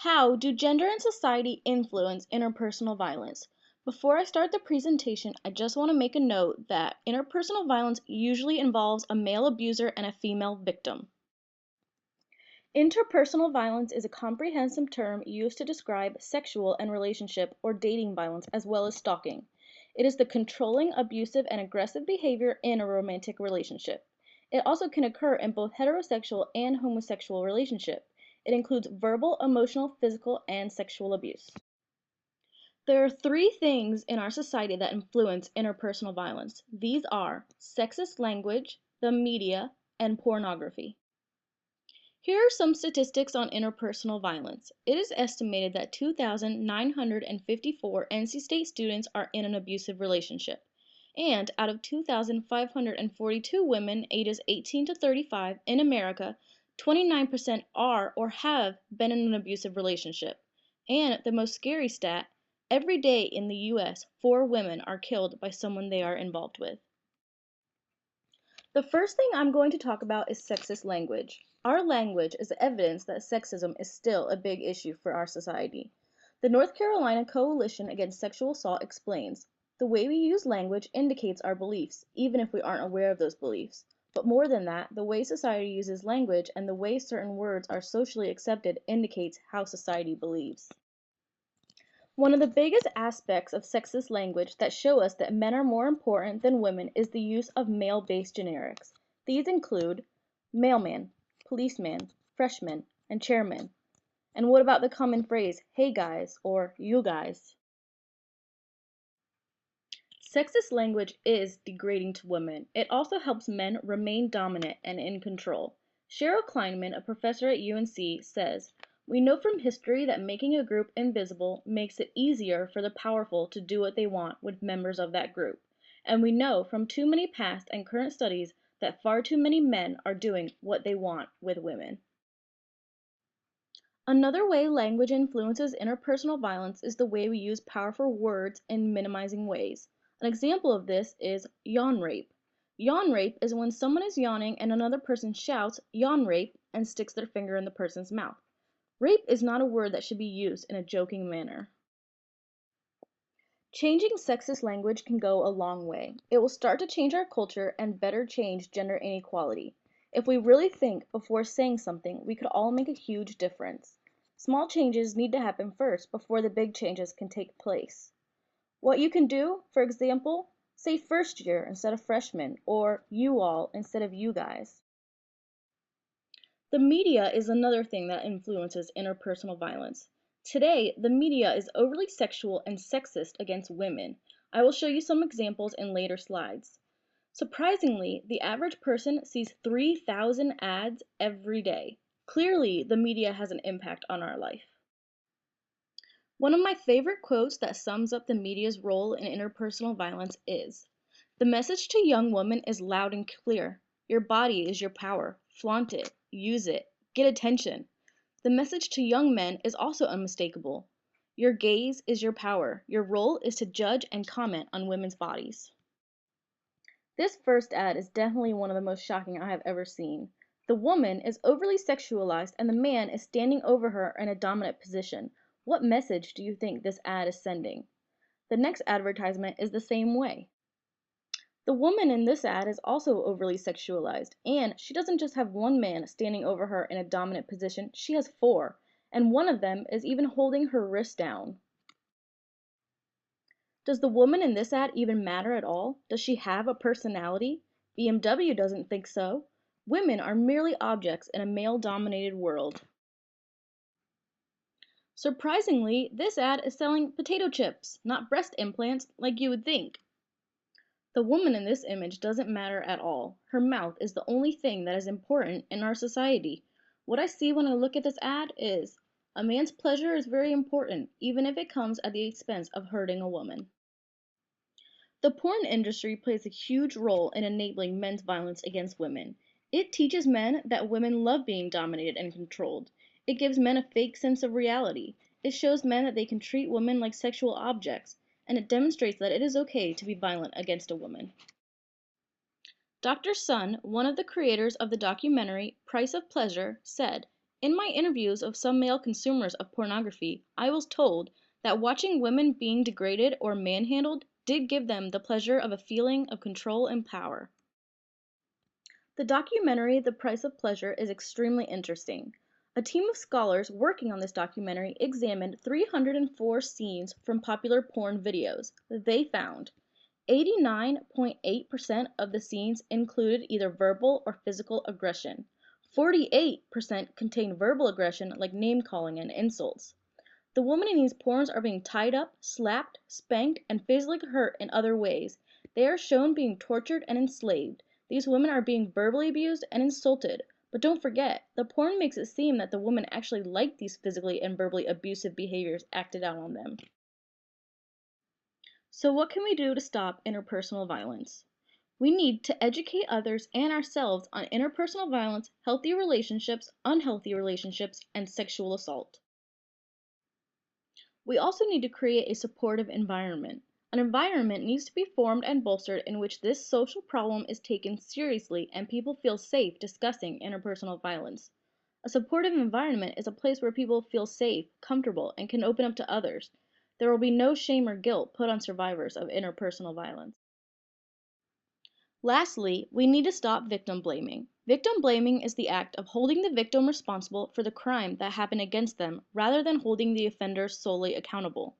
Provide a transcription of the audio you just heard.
How do gender and society influence interpersonal violence? Before I start the presentation, I just want to make a note that interpersonal violence usually involves a male abuser and a female victim. Interpersonal violence is a comprehensive term used to describe sexual and relationship or dating violence as well as stalking. It is the controlling, abusive, and aggressive behavior in a romantic relationship. It also can occur in both heterosexual and homosexual relationships. It includes verbal, emotional, physical, and sexual abuse. There are three things in our society that influence interpersonal violence. These are sexist language, the media, and pornography. Here are some statistics on interpersonal violence. It is estimated that 2,954 NC State students are in an abusive relationship. And out of 2,542 women ages 18 to 35 in America, 29% are or have been in an abusive relationship. And the most scary stat, every day in the US, 4 women are killed by someone they are involved with. The first thing I'm going to talk about is sexist language. Our language is evidence that sexism is still a big issue for our society. The North Carolina Coalition Against Sexual Assault explains, the way we use language indicates our beliefs, even if we aren't aware of those beliefs. But more than that, the way society uses language and the way certain words are socially accepted indicates how society believes. One of the biggest aspects of sexist language that show us that men are more important than women is the use of male-based generics. These include mailman, policeman, freshman, and chairman. And what about the common phrase, hey guys, or you guys? Sexist language is degrading to women. It also helps men remain dominant and in control. Cheryl Kleinman, a professor at UNC, says, we know from history that making a group invisible makes it easier for the powerful to do what they want with members of that group. And we know from too many past and current studies that far too many men are doing what they want with women. Another way language influences interpersonal violence is the way we use powerful words in minimizing ways. An example of this is yawn rape. Yawn rape is when someone is yawning and another person shouts yawn rape and sticks their finger in the person's mouth. Rape is not a word that should be used in a joking manner. Changing sexist language can go a long way. It will start to change our culture and better change gender inequality. If we really think before saying something, we could all make a huge difference. Small changes need to happen first before the big changes can take place. What you can do, for example, say first year instead of freshman, or you all instead of you guys. The media is another thing that influences interpersonal violence. Today, the media is overly sexual and sexist against women. I will show you some examples in later slides. Surprisingly, the average person sees 3,000 ads every day. Clearly, the media has an impact on our life. One of my favorite quotes that sums up the media's role in interpersonal violence is, the message to young women is loud and clear. Your body is your power. Flaunt it. Use it. Get attention. The message to young men is also unmistakable. Your gaze is your power. Your role is to judge and comment on women's bodies. This first ad is definitely one of the most shocking I have ever seen. The woman is overly sexualized and the man is standing over her in a dominant position. What message do you think this ad is sending? The next advertisement is the same way. The woman in this ad is also overly sexualized, and she doesn't just have one man standing over her in a dominant position, she has 4, and one of them is even holding her wrist down. Does the woman in this ad even matter at all? Does she have a personality? BMW doesn't think so. Women are merely objects in a male-dominated world. Surprisingly, this ad is selling potato chips, not breast implants like you would think. The woman in this image doesn't matter at all. Her mouth is the only thing that is important in our society. What I see when I look at this ad is, a man's pleasure is very important, even if it comes at the expense of hurting a woman. The porn industry plays a huge role in enabling men's violence against women. It teaches men that women love being dominated and controlled. It gives men a fake sense of reality. It shows men that they can treat women like sexual objects, and it demonstrates that it is okay to be violent against a woman. Dr. Sun, one of the creators of the documentary Price of Pleasure, said, In my interviews of some male consumers of pornography, I was told that watching women being degraded or manhandled did give them the pleasure of a feeling of control and power. The documentary The Price of Pleasure is extremely interesting. A team of scholars working on this documentary examined 304 scenes from popular porn videos. They found 89.8% of the scenes included either verbal or physical aggression. 48% contained verbal aggression like name-calling and insults. The women in these porns are being tied up, slapped, spanked, and physically hurt in other ways. They are shown being tortured and enslaved. These women are being verbally abused and insulted. But don't forget, the porn makes it seem that the women actually like these physically and verbally abusive behaviors acted out on them. So what can we do to stop interpersonal violence? We need to educate others and ourselves on interpersonal violence, healthy relationships, unhealthy relationships, and sexual assault. We also need to create a supportive environment. An environment needs to be formed and bolstered in which this social problem is taken seriously and people feel safe discussing interpersonal violence. A supportive environment is a place where people feel safe, comfortable, and can open up to others. There will be no shame or guilt put on survivors of interpersonal violence. Lastly, we need to stop victim blaming. Victim blaming is the act of holding the victim responsible for the crime that happened against them rather than holding the offender solely accountable.